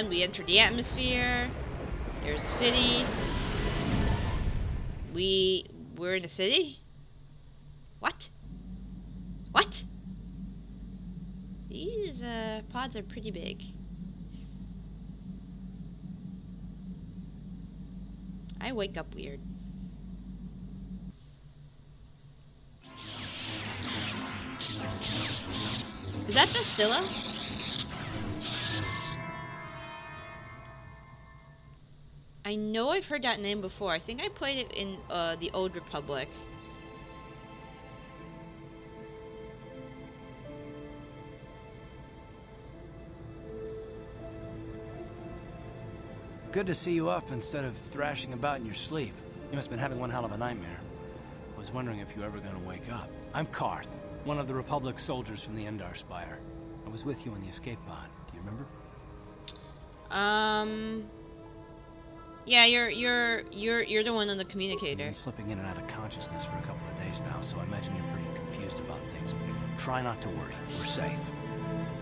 And we enter the atmosphere. There's a city. We're in a city? What? What? These pods are pretty big. I wake up weird. Is that Bastilla? I know I've heard that name before. I think I played it in the Old Republic. Good to see you up instead of thrashing about in your sleep. You must have been having one hell of a nightmare. I was wondering if you were ever going to wake up. I'm Karth, one of the Republic soldiers from the Endar Spire. I was with you in the escape pod. Do you remember? Yeah, you're the one on the communicator. You've been slipping in and out of consciousness for a couple of days now, so I imagine you're pretty confused about things. Try not to worry. We're safe.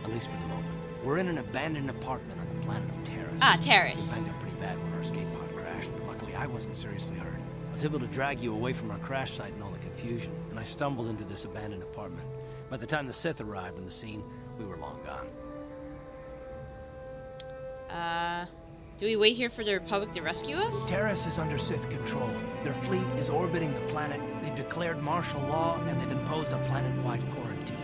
At least for the moment. We're in an abandoned apartment on the planet of Taris. Ah, Taris. We banged up pretty bad when our escape pod crashed, but luckily I wasn't seriously hurt. I was able to drag you away from our crash site and all the confusion, and I stumbled into this abandoned apartment. By the time the Sith arrived on the scene, we were long gone. Do we wait here for the Republic to rescue us? Taris is under Sith control. Their fleet is orbiting the planet. They've declared martial law, and they've imposed a planet-wide quarantine.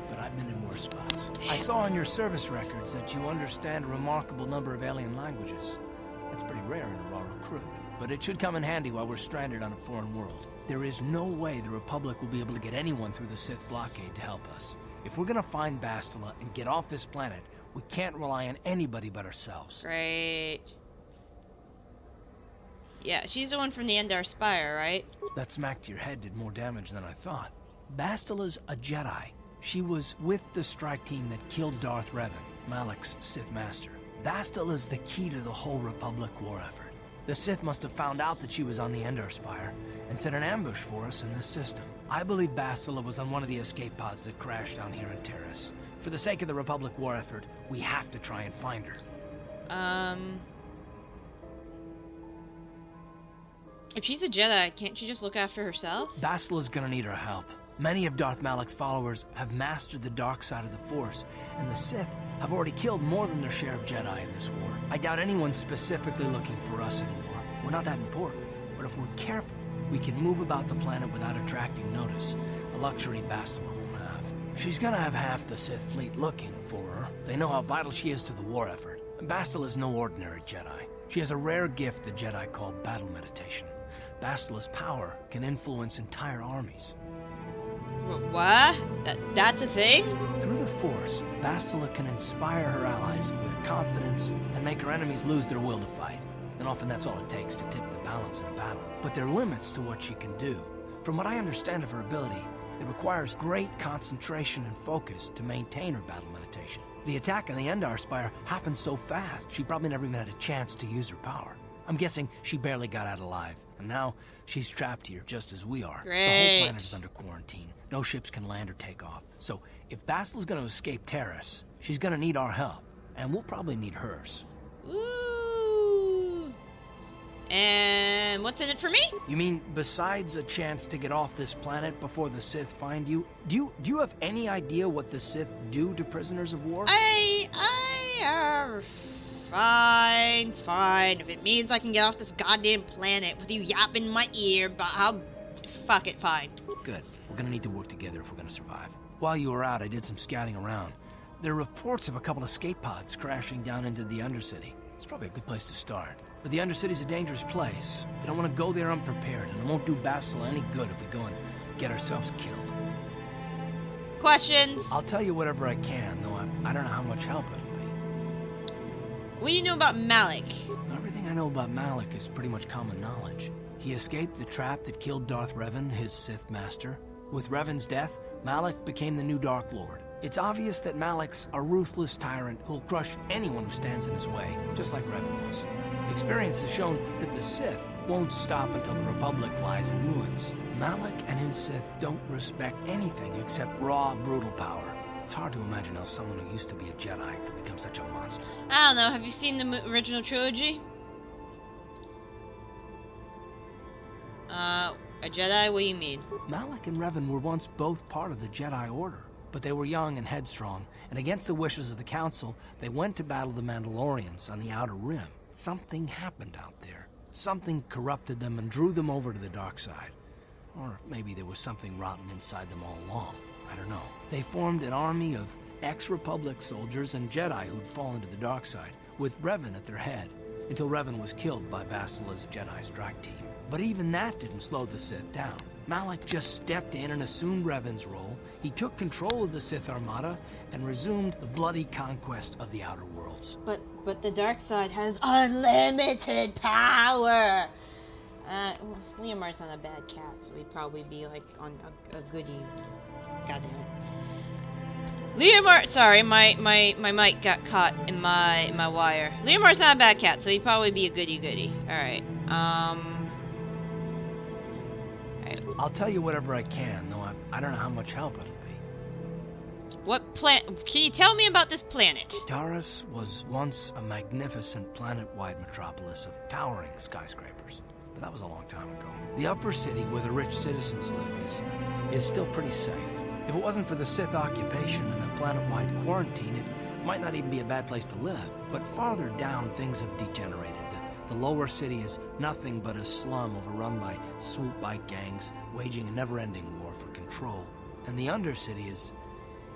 But I've been in worse spots. I saw on your service records that you understand a remarkable number of alien languages. That's pretty rare in a raw recruit. But it should come in handy while we're stranded on a foreign world. There is no way the Republic will be able to get anyone through the Sith blockade to help us. If we're gonna find Bastila and get off this planet, we can't rely on anybody but ourselves. Great. Yeah, she's the one from the Endar Spire, right? That smack to your head did more damage than I thought. Bastila's a Jedi. She was with the strike team that killed Darth Revan, Malak's Sith Master. Bastila's the key to the whole Republic war effort. The Sith must have found out that she was on the Endar Spire and set an ambush for us in this system. I believe Bastila was on one of the escape pods that crashed down here in Taris. For the sake of the Republic war effort, we have to try and find her. If she's a Jedi, can't she just look after herself? Bastila's gonna need our help. Many of Darth Malak's followers have mastered the dark side of the Force, and the Sith have already killed more than their share of Jedi in this war. I doubt anyone's specifically looking for us anymore. We're not that important, but if we're careful, we can move about the planet without attracting notice, a luxury Bastila won't have. She's gonna have half the Sith fleet looking for her. They know how vital she is to the war effort. Bastila's no ordinary Jedi. She has a rare gift the Jedi call battle meditation. Bastila's power can influence entire armies. What? That's a thing? Through the Force, Bastila can inspire her allies with confidence and make her enemies lose their will to fight. And often that's all it takes to tip the balance in a battle. But there are limits to what she can do. From what I understand of her ability, it requires great concentration and focus to maintain her battle meditation. The attack on the Endar Spire happened so fast, she probably never even had a chance to use her power. I'm guessing she barely got out alive, and now she's trapped here just as we are. Great. The whole planet is under quarantine. No ships can land or take off. So if Bastila's gonna escape Taris, she's gonna need our help, and we'll probably need hers. Ooh. And what's in it for me? You mean besides a chance to get off this planet before the Sith find you? Do you have any idea what the Sith do to prisoners of war? Fine. If it means I can get off this goddamn planet with you yapping in my ear, but fuck it, fine. Good. We're gonna need to work together if we're gonna survive. While you were out, I did some scouting around. There are reports of a couple of escape pods crashing down into the Undercity. It's probably a good place to start. But the Undercity's a dangerous place. You don't want to go there unprepared, and it won't do Bastila any good if we go and get ourselves killed. Questions? I'll tell you whatever I can, though I don't know how much help it'll be. What do you know about Malak? Everything I know about Malak is pretty much common knowledge. He escaped the trap that killed Darth Revan, his Sith Master. With Revan's death, Malak became the new Dark Lord. It's obvious that Malak's a ruthless tyrant who'll crush anyone who stands in his way, just like Revan was. Experience has shown that the Sith won't stop until the Republic lies in ruins. Malak and his Sith don't respect anything except raw, brutal power. It's hard to imagine how someone who used to be a Jedi could become such a monster. I don't know. Have you seen the original trilogy? A Jedi? What do you mean? Malak and Revan were once both part of the Jedi Order, but they were young and headstrong, and against the wishes of the Council, they went to battle the Mandalorians on the Outer Rim. Something happened out there. Something corrupted them and drew them over to the dark side. Or maybe there was something rotten inside them all along. I don't know. They formed an army of ex-Republic soldiers and Jedi who'd fallen to the dark side, with Revan at their head, until Revan was killed by Basila's Jedi strike team. But even that didn't slow the Sith down. Malak just stepped in and assumed Revan's role. He took control of the Sith armada and resumed the bloody conquest of the Outer Worlds. But the dark side has unlimited power. Liam Mart's not a bad cat, so he'd probably be like on a goodie. Goddamn it. Liam Mart, sorry, my mic got caught in my wire. Liam Mart's not a bad cat, so he'd probably be a goody. Alright, I'll tell you whatever I can, though I don't know how much help it'll be. What planet? Can you tell me about this planet? Taris was once a magnificent planet-wide metropolis of towering skyscrapers. But that was a long time ago. The upper city where the rich citizens live is still pretty safe. If it wasn't for the Sith occupation and the planet-wide quarantine, it might not even be a bad place to live. But farther down, things have degenerated. The lower city is nothing but a slum overrun by swoop bike gangs, waging a never-ending war for control. And the undercity is,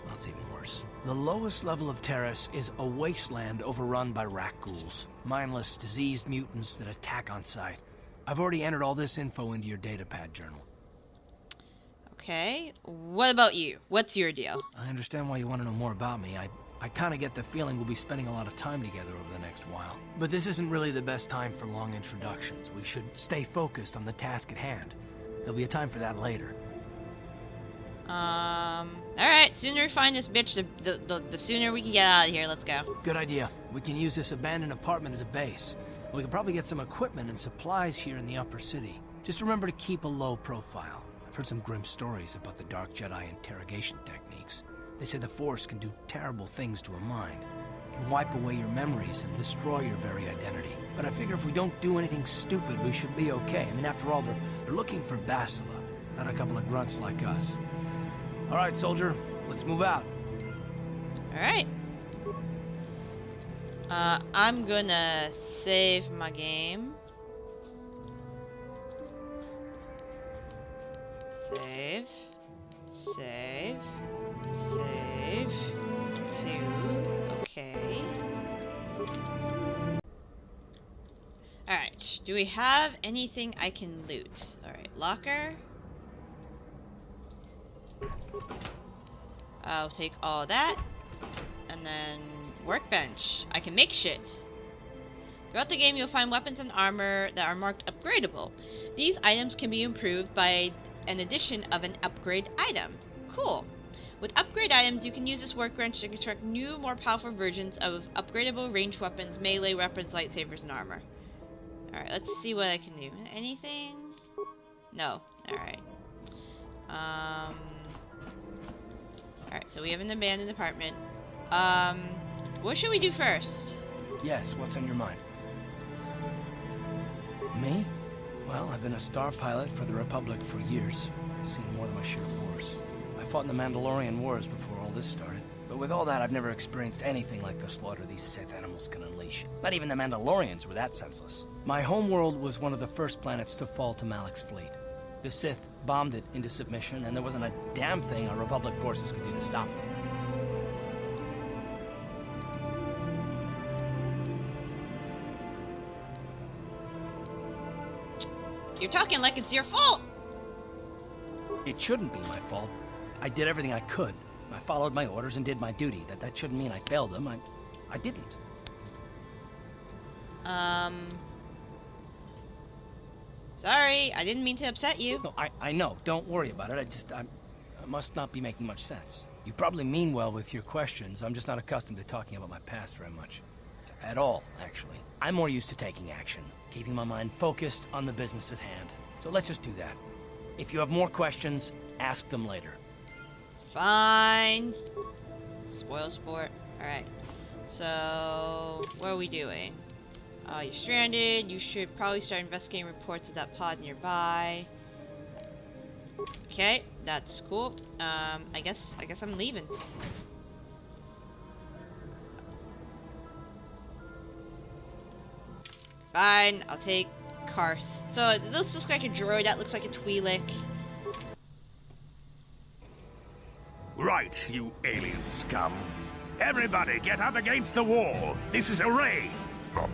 well, it's even worse. The lowest level of Taris is a wasteland overrun by rat ghouls, mindless, diseased mutants that attack on sight. I've already entered all this info into your datapad journal. Okay, what about you? What's your deal? I understand why you want to know more about me. I kind of get the feeling we'll be spending a lot of time together over the next while. But this isn't really the best time for long introductions. We should stay focused on the task at hand. There'll be a time for that later. Alright, sooner we find this bitch, the sooner we can get out of here. Let's go. Good idea. We can use this abandoned apartment as a base. We can probably get some equipment and supplies here in the upper city. Just remember to keep a low profile. I've heard some grim stories about the Dark Jedi interrogation techniques. They say the Force can do terrible things to a mind. It can wipe away your memories and destroy your very identity. But I figure if we don't do anything stupid, we should be okay. I mean, after all, they're looking for Basila, not a couple of grunts like us. All right, soldier, let's move out. All right. I'm gonna save my game. Save. 2. Okay. Alright, do we have anything I can loot? Alright, locker. I'll take all that. And then workbench. I can make shit. Throughout the game, you'll find weapons and armor that are marked upgradable. These items can be improved by an addition of an upgrade item. Cool. With upgrade items, you can use this workbench to construct new, more powerful versions of upgradable ranged weapons, melee weapons, lightsabers, and armor. Alright, let's see what I can do. Anything? No. Alright. Alright, so we have an abandoned apartment. What should we do first? Yes, what's on your mind? Me? Well, I've been a star pilot for the Republic for years. I've seen more than my share of wars. I fought in the Mandalorian Wars before all this started. But with all that, I've never experienced anything like the slaughter these Sith animals can unleash. Not even the Mandalorians were that senseless. My homeworld was one of the first planets to fall to Malak's fleet. The Sith bombed it into submission, and there wasn't a damn thing our Republic forces could do to stop them. You're talking like it's your fault! It shouldn't be my fault. I did everything I could. I followed my orders and did my duty. That shouldn't mean I failed them. I didn't. Sorry, I didn't mean to upset you. No, I know. Don't worry about it. I must not be making much sense. You probably mean well with your questions. I'm just not accustomed to talking about my past very much. At all, actually. I'm more used to taking action, keeping my mind focused on the business at hand. So let's just do that. If you have more questions, ask them later. Fine. Spoil sport. Alright. So, what are we doing? You're stranded. You should probably start investigating reports of that pod nearby. Okay, that's cool. I guess I'm leaving. Fine, I'll take Karth. So this looks like a droid, that looks like a Twi'lek. Right, you alien scum. Everybody get up against the wall. This is a raid. Because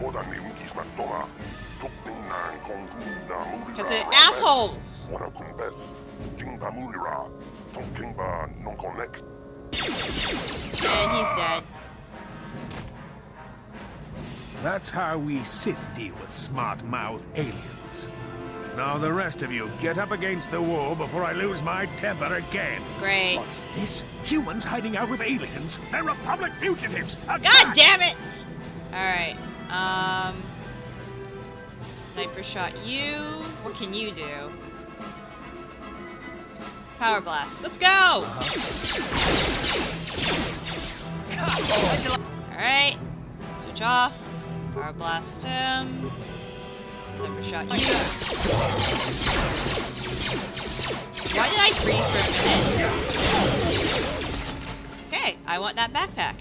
they're assholes! And he's dead. That's how we Sith deal with smart-mouth aliens. Now the rest of you, get up against the wall before I lose my temper again. Great. What's this? Humans hiding out with aliens? They're Republic fugitives! God damn it! Alright, sniper shot you. What can you do? Power blast. Let's go! Alright. Switch off. Power blast him. Sniper shot you. Why did I freeze for a minute? Okay, I want that backpack.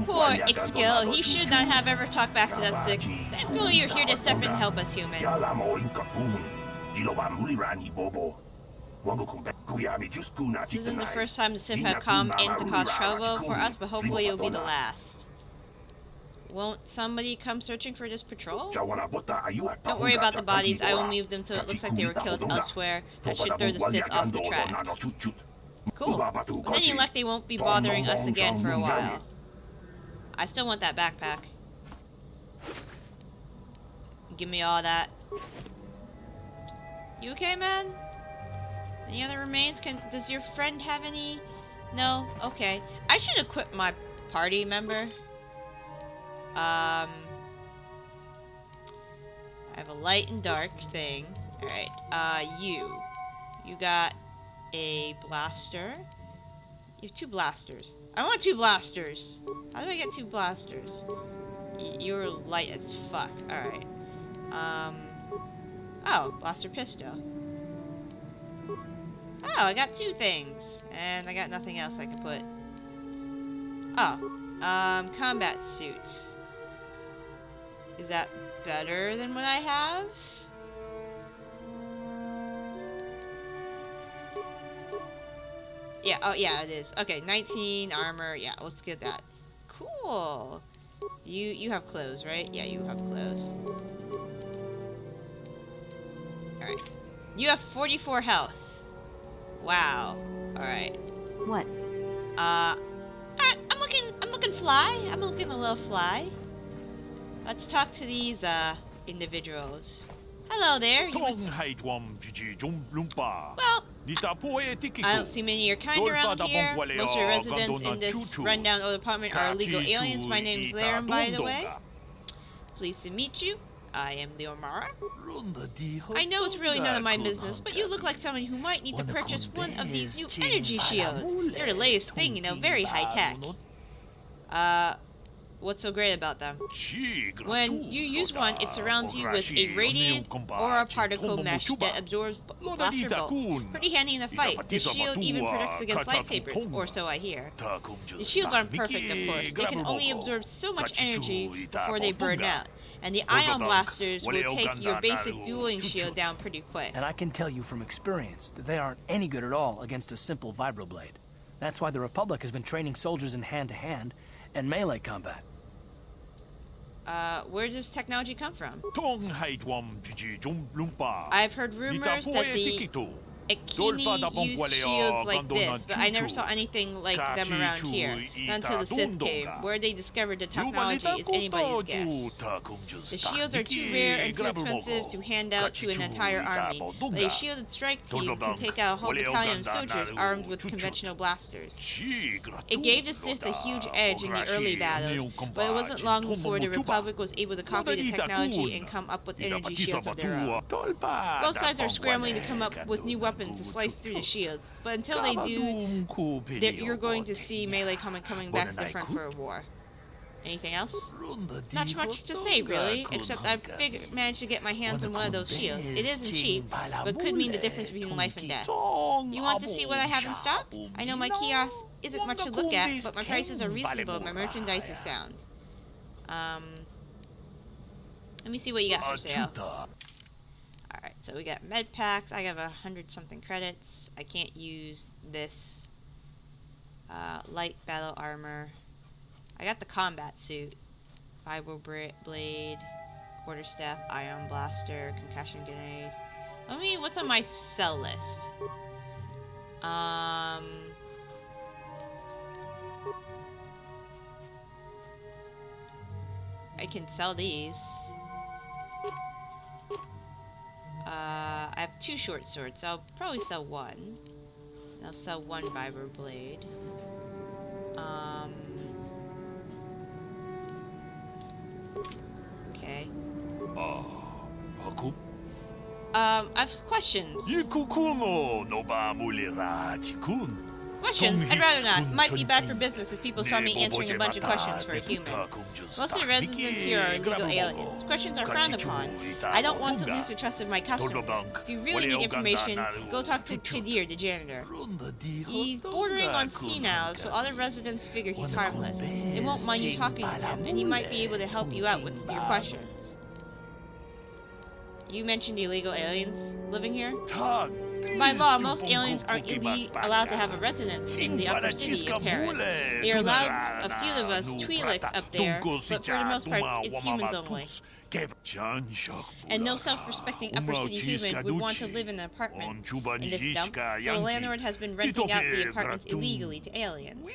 Poor Ixkill, he should not have ever talked back to that sick. Thankfully you're here to step in and help us, human. This isn't the first time the Sith have come in to cause trouble for us, but hopefully it'll be the last. Won't somebody come searching for this patrol? Don't worry about the bodies, I will move them so it looks like they were killed elsewhere. That should throw the Sith off the track. Cool. With any luck, they won't be bothering us again for a while. I still want that backpack. Give me all that. You okay, man? Any other remains? Does your friend have any? No? Okay. I should equip my party member. I have a light and dark thing. Alright, you got a blaster. You have 2 blasters. I want 2 blasters. How do I get 2 blasters? You're light as fuck. Alright. Oh, blaster pistol. Oh, I got 2 things. And I got nothing else I can put. Oh. Combat suit. Is that better than what I have? Yeah, oh yeah, it is. Okay, 19 armor. Yeah, let's get that. Cool. You have clothes, right? Yeah, you have clothes. Alright. You have 44 health. Wow. Alright. What? I'm looking fly. I'm looking a little fly. Let's talk to these individuals. Hello there. Well, I don't see many of your kind around here. Most of your residents in this rundown old apartment are illegal aliens. My name's Laren, by the way. Pleased to meet you. I am Leomara. I know it's really none of my business, but you look like someone who might need to purchase one of these new energy shields. They're the latest thing, you know, very high tech. What's so great about them? When you use one, it surrounds you with a radiant aura particle mesh that absorbs blaster bolts. Pretty handy in a fight. The shield even protects against lightsabers, or so I hear. The shields aren't perfect, of course. They can only absorb so much energy before they burn out. And the ion blasters will take your basic dueling shield down pretty quick. And I can tell you from experience that they aren't any good at all against a simple vibroblade. That's why the Republic has been training soldiers in hand-to-hand and melee combat. Where does technology come from? I've heard rumors that the Akini use shields like this, but I never saw anything like them around here. Not until the Sith came. Where they discovered the technology is anybody's guess. The shields are too rare and too expensive to hand out to an entire army, but a shielded strike team can take out a whole battalion of soldiers armed with conventional blasters. It gave the Sith a huge edge in the early battles, but it wasn't long before the Republic was able to copy the technology and come up with energy shields of their own. Both sides are scrambling to come up with new weapons weapons to slice through the shields. But until they do, you're going to see melee coming back to the front for a war. Anything else? Not too much to say, really, except I've managed to get my hands on one of those shields. It isn't cheap, but could mean the difference between life and death. You want to see what I have in stock? I know my kiosk isn't much to look at, but my prices are reasonable and my merchandise is sound. Let me see what you got for sale. Alright, so we got med packs. I have 100-something credits. I can't use this. Light battle armor. I got the combat suit. Vibro blade, quarterstaff, ion blaster, concussion grenade. What's on my sell list? I can sell these. I have 2 short swords, so I'll probably sell one. I'll sell 1 vibro blade. Okay. I have questions. Questions? I'd rather not. It might be bad for business if people saw me answering a bunch of questions for a human. Most of the residents here are illegal aliens. Questions are frowned upon. I don't want to lose the trust of my customers. If you really need information, go talk to Kadir, the janitor. He's bordering on senile, so other residents figure he's harmless. They won't mind you talking to him, and he might be able to help you out with your questions. You mentioned illegal aliens living here? By law, most aliens aren't allowed to have a residence in the upper city of Taris. They are allowed a few of us Twi'leks up there, but for the most part, it's humans only. And no self-respecting upper city human would want to live in an apartment in this dump, so the landlord has been renting out the apartments illegally to aliens.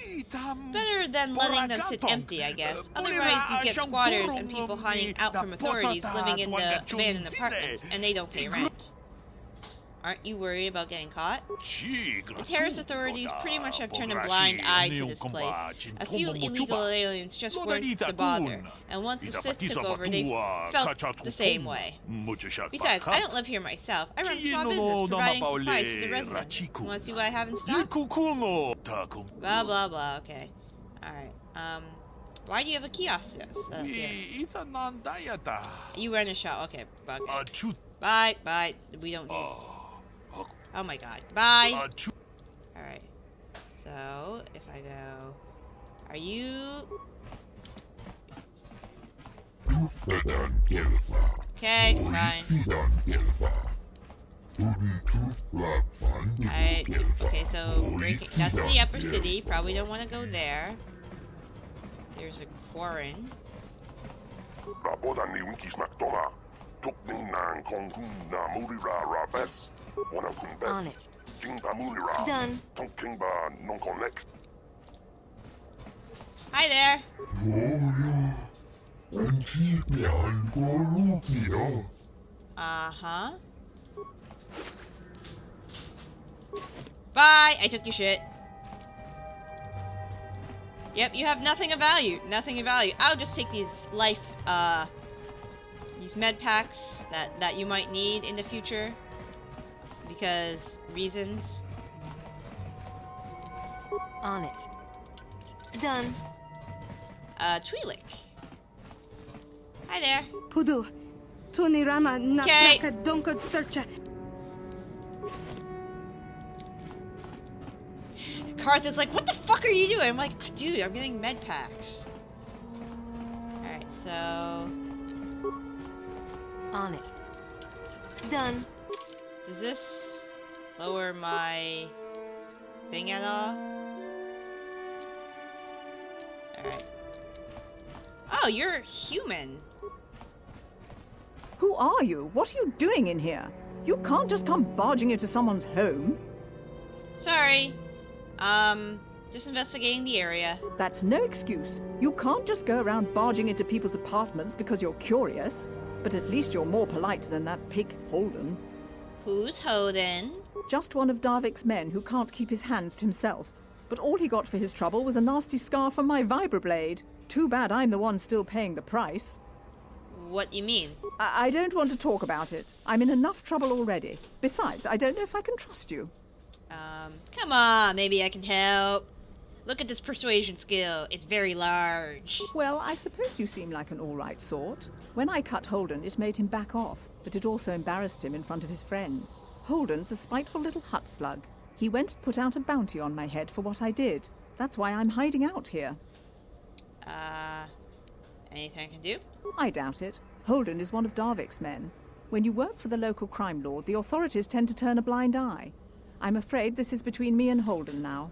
Better than letting them sit empty, I guess. Otherwise, you get squatters and people hiding out from authorities living in the abandoned apartments, and they don't pay rent. Aren't you worried about getting caught? The Taris authorities pretty much have turned a blind eye to this place. A few illegal aliens just weren't the bother, and once the Sith took over, they felt the same way. Besides, I don't live here myself. I run a small business providing supplies to the residents. You want to see what I have in stock? Blah, blah, blah. Okay. Alright. Why do you have a kiosk here? You run a shop. Okay. Bye. Bye. We don't need... Oh my god. Bye! Alright. So, if I go... Are you... Okay, fine. Okay, so breaking... That's the upper city. Probably don't want to go there. There's a quarren. On it. Done. Hi there. Uh-huh. Bye! I took your shit. Yep, you have nothing of value. Nothing of value. I'll just take these these med packs that you might need in the future. Because reasons. On it. Done. Twi'lek. Hi there. Pudu. Tunirama na Okay. plaka donko searcha. Karth is like, what the fuck are you doing? I'm like, dude, I'm getting med packs. Alright, so... On it. Done. Does this lower my thing at all? Alright. Oh, you're human. Who are you? What are you doing in here? You can't just come barging into someone's home. Sorry. Just investigating the area. That's no excuse. You can't just go around barging into people's apartments because you're curious. But at least you're more polite than that pig Holden. Who's Holden? Just one of Darvik's men who can't keep his hands to himself. But all he got for his trouble was a nasty scar from my vibroblade. Too bad I'm the one still paying the price. What do you mean? I don't want to talk about it. I'm in enough trouble already. Besides, I don't know if I can trust you. Come on, maybe I can help. Look at this persuasion skill. It's very large. Well, I suppose you seem like an all-right sort. When I cut Holden, it made him back off, but it also embarrassed him in front of his friends. Holden's a spiteful little hut slug. He went and put out a bounty on my head for what I did. That's why I'm hiding out here. Anything I can do? I doubt it. Holden is one of Darvik's men. When you work for the local crime lord, the authorities tend to turn a blind eye. I'm afraid this is between me and Holden now.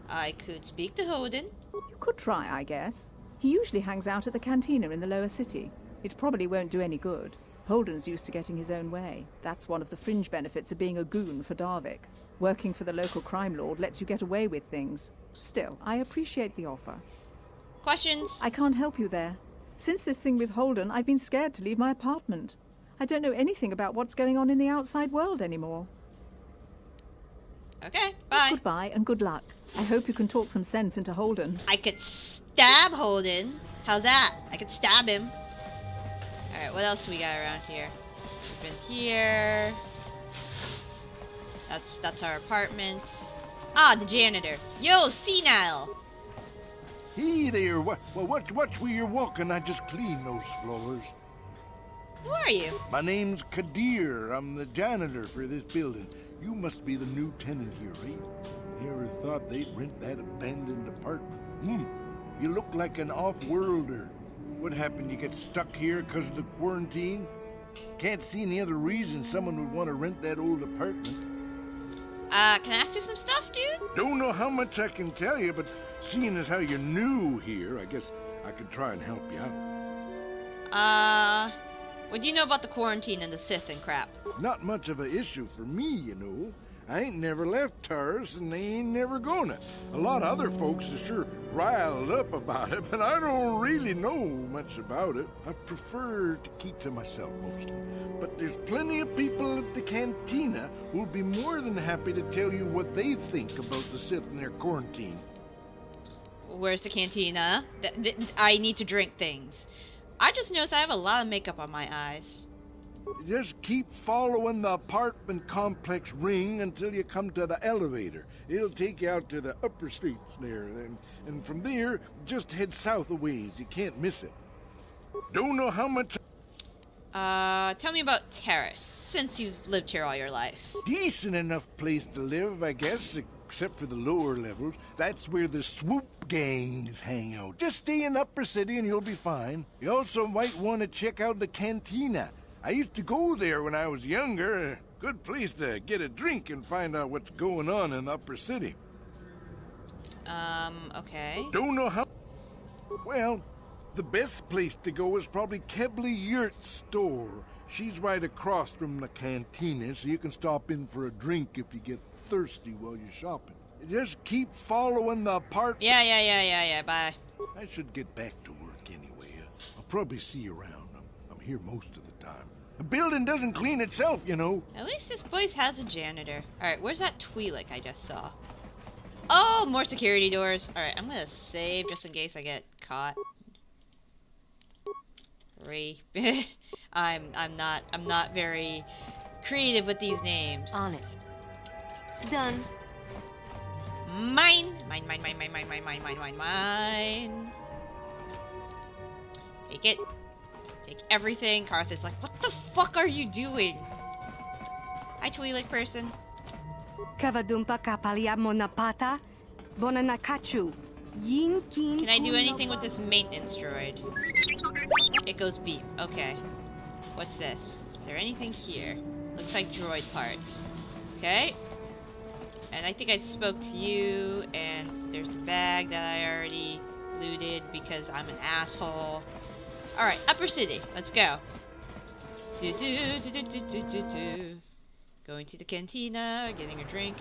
I could speak to Holden. You could try, I guess. He usually hangs out at the cantina in the lower city. It probably won't do any good. Holden's used to getting his own way. That's one of the fringe benefits of being a goon for Darvik. Working for the local crime lord lets you get away with things. Still, I appreciate the offer. Questions? I can't help you there. Since this thing with Holden, I've been scared to leave my apartment. I don't know anything about what's going on in the outside world anymore. Okay, bye. Goodbye and good luck. I hope you can talk some sense into Holden. I could stab Holden. How's that? I could stab him. Alright, what else we got around here? We've been here. That's our apartment. Ah, the janitor. Yo, senile. Hey there, watch where you're walking. I just cleaned those floors. Who are you? My name's Kadir. I'm the janitor for this building. You must be the new tenant here, right? Never thought they'd rent that abandoned apartment. You look like an off-worlder. What happened? You get stuck here because of the quarantine? Can't see any other reason someone would want to rent that old apartment. Can I ask you some stuff, dude? Don't know how much I can tell you, but seeing as how you're new here, I guess I could try and help you out. What do you know about the quarantine and the Sith and crap? Not much of an issue for me, you know. I ain't never left Taris, and they ain't never gonna. A lot of other folks are sure riled up about it, but I don't really know much about it. I prefer to keep to myself mostly. But there's plenty of people at the cantina who'll be more than happy to tell you what they think about the Sith and their quarantine. Where's the cantina? I need to drink things. I just noticed I have a lot of makeup on my eyes. Just keep following the apartment complex ring until you come to the elevator. It'll take you out to the upper streets there. And from there, just head south a ways. You can't miss it. Don't know how much... Tell me about Taris, since you've lived here all your life. Decent enough place to live, I guess, except for the lower levels. That's where the swoop gangs hang out. Just stay in upper city and you'll be fine. You also might want to check out the cantina. I used to go there when I was younger. A good place to get a drink and find out what's going on in the upper city. Okay. Don't know how... Well, the best place to go is probably Kebli Yurt's store. She's right across from the cantina, so you can stop in for a drink if you get thirsty while you're shopping. Just keep following the apartment. Yeah, bye. I should get back to work anyway. I'll probably see you around. I'm here most of the time. The building doesn't clean itself, you know. At least this place has a janitor. Alright, where's that Twi'lek I just saw? Oh, more security doors. Alright, I'm gonna save just in case I get caught. I'm not very creative with these names. On it. Done. Mine. Take it. Take everything. Karth is like, what the fuck are you doing? Hi, Twi'lek person. Kavadumpa kapaliamo na pata, bonanakachu. Yinkin. Can I do anything with this maintenance droid? It goes beep. Okay. What's this? Is there anything here? Looks like droid parts. Okay. And I think I spoke to you, and there's the bag that I already looted because I'm an asshole. Alright, upper city. Let's go. Going to the cantina, getting a drink.